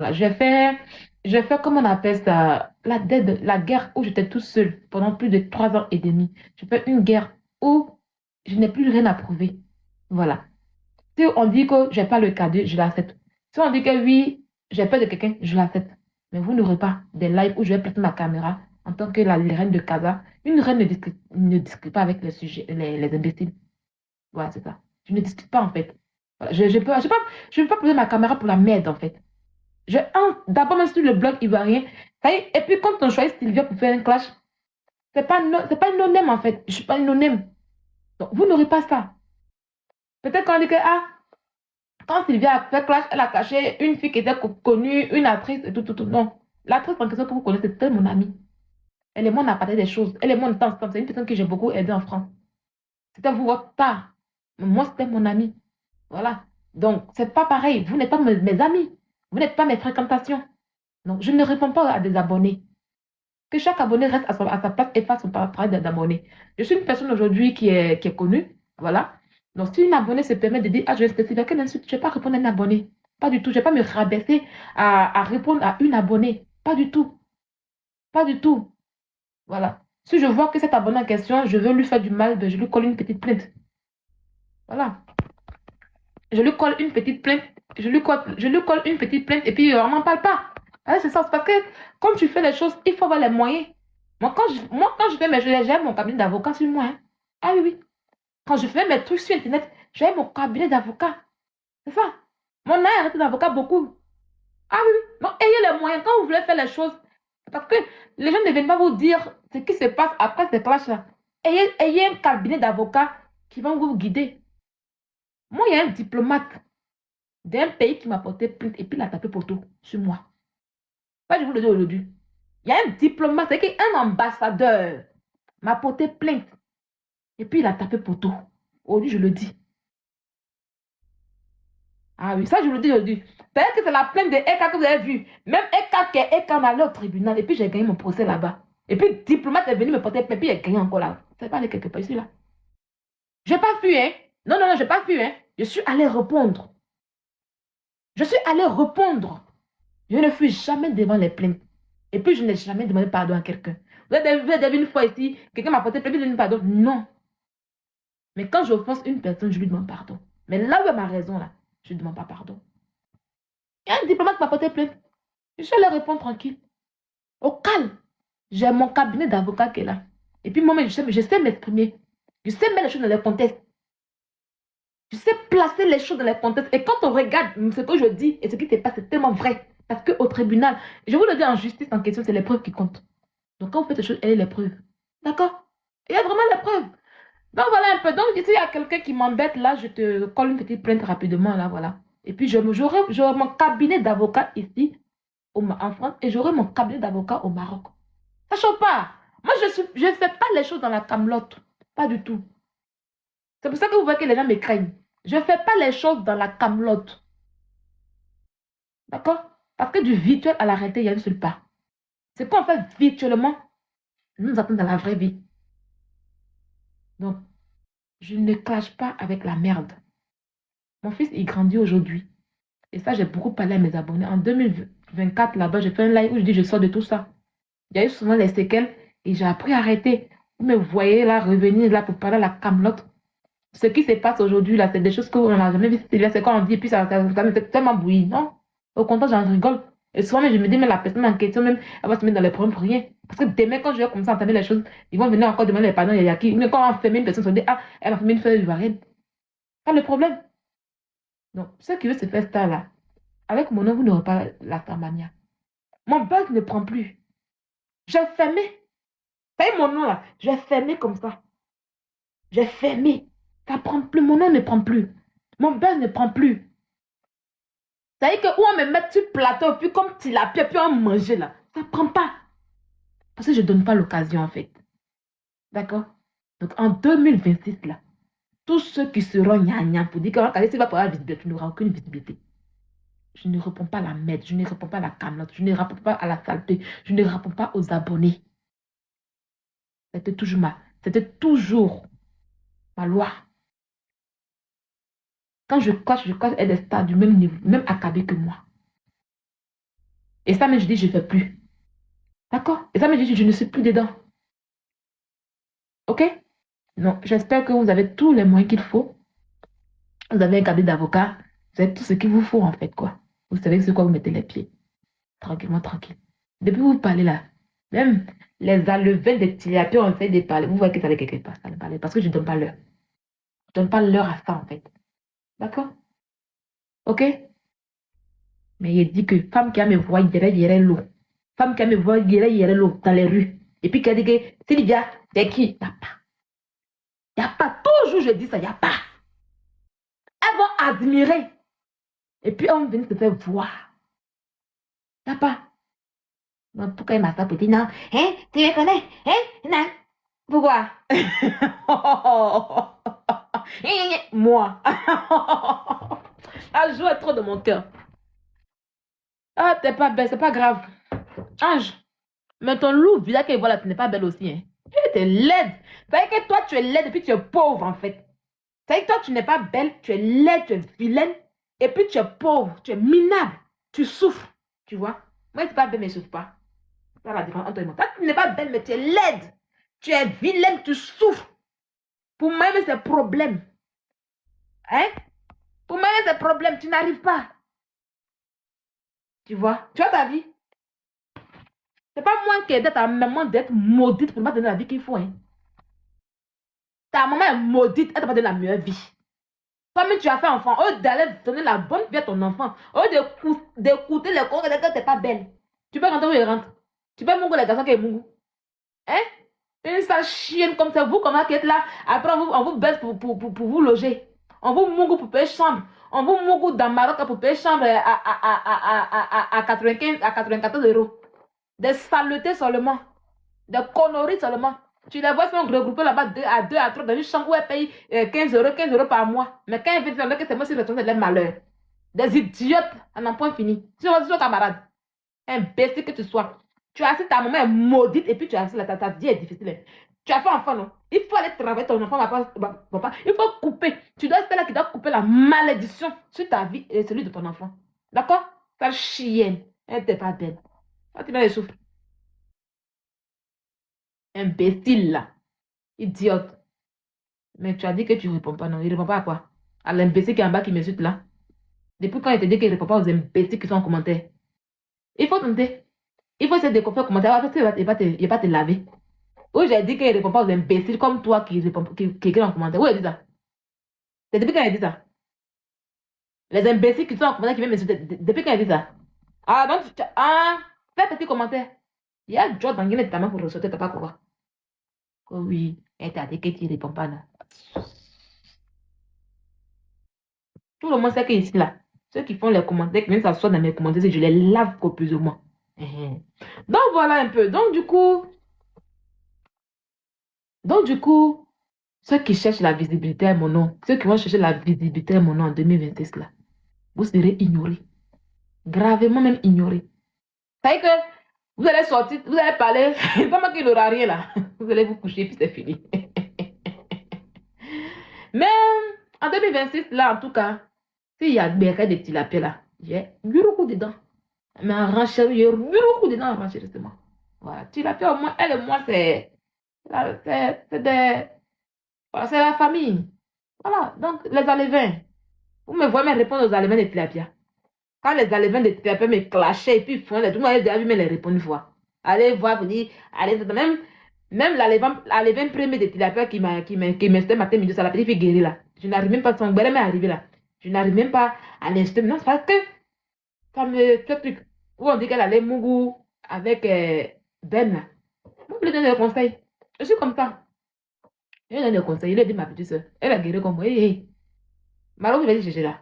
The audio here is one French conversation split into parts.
Voilà, je vais faire, comment on appelle ça, la guerre où j'étais toute seule pendant plus de 3 ans et demi. Je fais une guerre où je n'ai plus rien à prouver. Voilà. Si on dit que j'ai pas le cadeau, je l'accepte. Si on dit que oui, j'ai peur de quelqu'un, je l'accepte. Mais vous n'aurez pas des lives où je vais placer ma caméra en tant que la reine de Casa. Une reine ne discute pas avec les sujets, les imbéciles. Voilà, c'est ça. Je ne discute pas, en fait. Voilà, je peux pas poser ma caméra pour la merde, en fait. D'abord, même sur le blog ivoirien. Ça y est, et puis, quand on choisit Sylvia pour faire un clash, c'est pas une non en fait. Je suis pas une non. Donc, vous n'aurez pas ça. Peut-être qu'on dit que, ah, quand Sylvia a fait clash, elle a caché une fille qui était connue, une actrice et tout, tout, tout. Non. L'actrice en question que vous connaissez, c'était mon amie. Elle et moi, on a parlé des choses. Elle et moi, on était ensemble. C'est une personne que j'ai beaucoup aidée en France. C'était vous, votre part. Moi, c'était mon amie. Voilà. Donc, c'est pas pareil. Vous n'êtes pas mes amis. Vous n'êtes pas mes fréquentations. Donc, je ne réponds pas à des abonnés. Que chaque abonné reste à sa place et fasse son travail d'abonné. Je suis une personne aujourd'hui qui est connue. Voilà. Donc, si une abonnée se permet de dire, ah, je vais spécifier quelle insulte, je ne vais pas répondre à un abonné. Pas du tout. Je ne vais pas me rabaisser à répondre à une abonnée. Pas du tout. Pas du tout. Voilà. Si je vois que cet abonné en question, je veux lui faire du mal, ben, je lui colle une petite plainte. Voilà. Je lui colle une petite plainte. Je lui colle une petite plainte et puis on n'en parle pas. Ah, c'est ça. C'est parce que quand tu fais les choses, il faut avoir les moyens. Quand je fais mes jeux, j'ai mon cabinet d'avocat sur moi. Hein. Ah oui, oui. Quand je fais mes trucs sur Internet, j'ai mon cabinet d'avocat. C'est ça. Mon âge a arrêté d'avocat beaucoup. Ah oui, oui. Donc, ayez les moyens. Quand vous voulez faire les choses, parce que les gens ne viennent pas vous dire ce qui se passe après ces clashs-là. Ayez un cabinet d'avocats qui vont vous guider. Moi, il y a un diplomate d'un pays qui m'a porté plainte et puis il a tapé poteau sur moi. Ça, je vous le dis aujourd'hui. Il y a un diplomate, c'est un ambassadeur m'a porté plainte et puis il a tapé poteau. Aujourd'hui, je le dis. Ah oui, ça, je vous le dis aujourd'hui. C'est-à-dire que c'est la plainte de Eka que vous avez vue. Même Eka qui est Eka, on allait au tribunal et puis j'ai gagné mon procès là-bas. Et puis le diplomate est venu me porter plainte et puis il a gagné encore là. C'est pas aller quelque part ici là. Je n'ai pas fui, hein. Non, non, non, je n'ai pas fui, hein. Je suis allé répondre. Je suis allé répondre. Je ne fuis jamais devant les plaintes. Et puis, je n'ai jamais demandé pardon à quelqu'un. Vous avez vu une fois ici, quelqu'un m'a porté plainte, je demande pardon. Non. Mais quand j'offense une personne, je lui demande pardon. Mais là où il y a ma raison, là, je ne demande pas pardon. Il y a un diplomate qui m'a porté plainte. Je suis allé répondre tranquille. Au calme. J'ai mon cabinet d'avocat qui est là. Et puis, moi, je sais m'exprimer. Je sais mettre les choses dans les contextes. Je sais placer les choses dans les contextes. Et quand on regarde ce que je dis et ce qui se passe, c'est tellement vrai. Parce qu'au tribunal, je vous le dis en justice en question, c'est les preuves qui comptent. Donc quand vous faites des choses, ayez les preuves. D'accord? Il y a vraiment les preuves. Donc voilà un peu. Donc ici, il y a quelqu'un qui m'embête, là, je te colle une petite plainte rapidement, là, voilà. Et puis j'aurai mon cabinet d'avocat ici, en France, et j'aurai mon cabinet d'avocat au Maroc. Ça ne choque pas. Moi, je ne fais pas les choses dans la camelote. Pas du tout. C'est pour ça que vous voyez que les gens me craignent. Je ne fais pas les choses dans la camelote. D'accord? Parce que du virtuel à la réalité, il y a un seul pas. C'est qu'on fait virtuellement, nous attendons dans la vraie vie. Donc, je ne clash pas avec la merde. Mon fils, il grandit aujourd'hui. Et ça, j'ai beaucoup parlé à mes abonnés. En 2024, là-bas, j'ai fait un live où je dis je sors de tout ça. Il y a eu souvent les séquelles et j'ai appris à arrêter. Vous me voyez là, revenir là pour parler à la camelote. Ce qui se passe aujourd'hui, là, c'est des choses qu'on n'a jamais vues. C'est quand on dit, et puis ça me fait tellement bouillir. Non. Au contraire, j'en rigole. Et souvent, je me dis, mais la personne en question, même, elle va se mettre dans les problèmes pour rien. Parce que demain, quand je vais commencer à entendre les choses, ils vont venir encore demander les pardons, il y a qui. Mais quand on fait une personne, se dit, ah, elle a fait une feuille ivoirienne. Pas le problème. Donc, ceux qui veulent se faire ça, là, avec mon nom, vous n'aurez pas la Starmania. Mon buzz ne prend plus. J'ai fermé. Vous mon nom, là, j'ai fermé comme ça. J'ai fermé. Ça prend plus. Mon nom ne prend plus. Mon buzz ne prend plus. Ça veut dire que où on me met sur plateau, puis comme tilapia, puis on mange là. Ça prend pas. Parce que je ne donne pas l'occasion, en fait. D'accord? Donc, en 2026, là, tous ceux qui seront gna pour dire que regardez, va pour la visibilité, tu n'auras aucune visibilité. Je ne réponds pas à la merde, je ne réponds pas à la camelote, je ne réponds pas à la saleté, je ne réponds pas aux abonnés. C'était toujours ma loi. Quand je coche, elle est stars du même niveau, même acabé que moi. Et ça, mais je dis, je ne fais plus. D'accord? Et ça, mais je dis, je ne suis plus dedans. OK? Donc, j'espère que vous avez tous les moyens qu'il faut. Vous avez un cabinet d'avocat. Vous avez tout ce qu'il vous faut, en fait, quoi. Vous savez sur quoi vous mettez les pieds. Tranquillement, tranquille. Depuis que vous parlez là, même les alevins des tilapia ont essayé de parler. Vous voyez que ça allait quelque part. Ça ne parlait parce que je ne donne pas l'heure. Je ne donne pas l'heure à ça, en fait. D'accord? OK? Mais il dit que femme qui a me voix, il l'eau. Femme qui a me voix, il l'eau dans les rues. Et puis qui a dit que Sylvia, c'est qui? Il n'y a pas. Il n'y a pas. Toujours je dis ça, il n'y a pas. Elles vont admirer. Et puis on vient se faire voir. Il n'y a pas. Donc pourquoi il m'a pas dit non? Hein? Tu me connais? Hein? Non. Pourquoi? Moi. Ah, joue trop de mon cœur. Ah, t'es pas belle, c'est pas grave. Ange. Mais ton loup, vu que voilà, tu n'es pas belle aussi. Hein. Tu es laide. Ça veut dire que toi, tu es laide et puis tu es pauvre en fait. Ça veut dire que toi, tu n'es pas belle, tu es laide, tu es vilaine et puis tu es pauvre, tu es minable, tu souffres. Tu vois? Moi, je ne suis pas belle, mais je ne souffre pas. C'est la différence entre moi. Toi, tu n'es pas belle, mais tu es laide. Tu es vilaine, tu souffres. Pour moi, c'est un problème. Hein? Pour moi, c'est un problème. Tu n'arrives pas. Tu vois? Tu as ta vie. C'est pas moi qui ai d'être ta maman d'être maudite pour ne pas donner la vie qu'il faut. Hein. Ta maman est maudite, elle t'a pas donné la meilleure vie. Toi-même, tu as fait enfant. Eux d'aller donner la bonne vie à ton enfant. Eux d'écouter les cours que t'es pas belle. Tu peux rentrer où il rentre. Tu peux monger les garçons qui est mougou. Hein? Une sale chienne comme ça. Vous, comment qui êtes là. Après, on vous baisse pour vous loger. On vous mougou pour payer chambre. On vous mougou dans Maroc pour payer chambre à 95, à 94 euros. Des saletés seulement. Des conneries seulement. Tu les vois, ils sont regroupés là-bas 2 à 3 dans une chambre où elle paye 15 euros par mois. Mais quand ils viennent faire que c'est moi qui retourne, c'est leur malheur. Des idiotes à n'en point fini. Tu vois, camarade. Imbécile que tu sois. Tu as assis ta maman est maudite et puis tu as assis là, ta vie est difficile. Tu as fait enfant, non? Il faut aller travailler ton enfant, papa. Il faut couper. Tu dois être là qui doit couper la malédiction sur ta vie et celui de ton enfant. D'accord? Ta chienne. Elle n'est pas belle. Tu vas les souffrir. Imbécile là. Idiote. Mais tu as dit que tu ne réponds pas, non? Il ne répond pas à quoi? À l'imbécile qui est en bas qui m'insulte là. Depuis quand il te dit qu'il ne répond pas aux imbéciles qui sont en commentaire? Il faut tenter. Il faut essayer de faire commentaire. Après, il ne va pas te laver. Ou j'ai dit qu'il ne répond pas aux imbéciles comme toi qui écrit en commentaire. Où il dit ça? C'est depuis quand il dit ça? Les imbéciles qui sont en commentaire qui viennent m'insulter. Depuis quand il dit ça? Ah, donc, fais petit commentaire. Il y a Joe dans ta main pour ressortir, t'as pas quoi. Oh oui, elle t'a dit que tu ne réponds pas là. Tout le monde sait qu'ici, là, ceux qui font les commentaires, qui viennent s'asseoir dans mes commentaires, je les lave copieusement. Donc, voilà un peu. Donc, du coup, ceux qui cherchent la visibilité à mon nom, ceux qui vont chercher la visibilité à mon nom en 2026, là, vous serez ignorés. Gravement même ignorés. Ça veut dire que vous allez sortir, vous allez parler, pas moi qui n'aura rien là. Vous allez vous coucher, puis c'est fini. Mais en 2026, là, en tout cas, s'il y a des cas de tilapia là, j'ai beaucoup dedans. Mais en renchéri, il y a beaucoup dedans en renchérissement. Voilà, tilapia au moins, elle et moi, c'est des... Voilà, c'est la famille. Voilà, donc les alevins. Vous me voyez me répondre aux alevins de tilapia. Quand les alevins de tilapia me clashaient et puis ils font les tout, moi, j'ai déjà vu me les répondre une fois. Allez voir, vous dites, allez, même l'alevin premier de tilapia qui m'insultait matin, midi, ça la petite fille guérie là. Je n'arrive même pas, son bébé m'est arrivé là. Je n'arrive même pas à l'insulter. Non, c'est parce que ça me fait truc. Où on dit qu'elle allait Mougou avec Ben là. Moi, je lui donne des conseils. Je suis comme ça. Je lui donne des conseils. Il a dit ma petite soeur. Elle a guéri comme moi. Hey, hey. Maro, je vais dire, chercher là.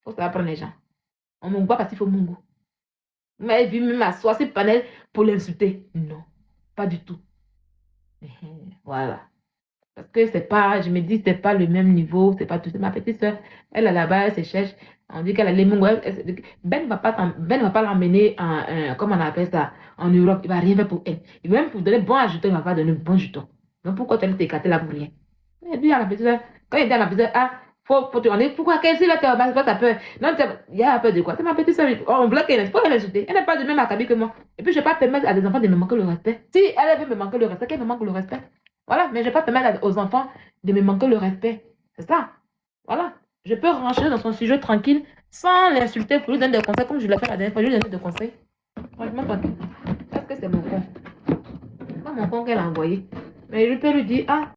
Faut savoir prendre les gens. On ne pas parce qu'il faut Mougou. Vous m'avez vu même m'asseoir sur le panel pour l'insulter. Non, pas du tout. Voilà. Parce que c'est pas, je me dis, c'est pas le même niveau, c'est pas tout. C'est ma petite soeur. Elle est là-bas, elle se cherche. On dit qu'elle a les Mougou. Ben ne va pas l'emmener en, comment on appelle ça, en Europe. Il va rien faire pour elle. Il va même pour donner bon jeton, il va pas donner bon jeton. Donc pourquoi tu as t'écarter là pour rien? Elle dit à la petite soeur, quand il dit à la petite soeur, ah, Faut te demander pourquoi qu'elle là, t'as peur. Non, il y a peur de quoi? Tu m'as petite soeur, on bloque elle, pourquoi elle est insultée? Elle n'est pas du même acabit que moi. Et puis, je ne vais pas permettre à des enfants de me manquer le respect. Si elle veut me manquer le respect, qu'elle me manque le respect. Voilà, mais je ne vais pas permettre aux enfants de me manquer le respect. C'est ça. Voilà. Je peux rentrer dans son sujet tranquille sans l'insulter pour lui donner des conseils comme je l'ai fait la dernière fois. Je lui donne des conseils. Franchement, tranquille. Est-ce que c'est mon con? C'est pas mon con qu'elle a envoyé. Mais je peux lui dire, ah,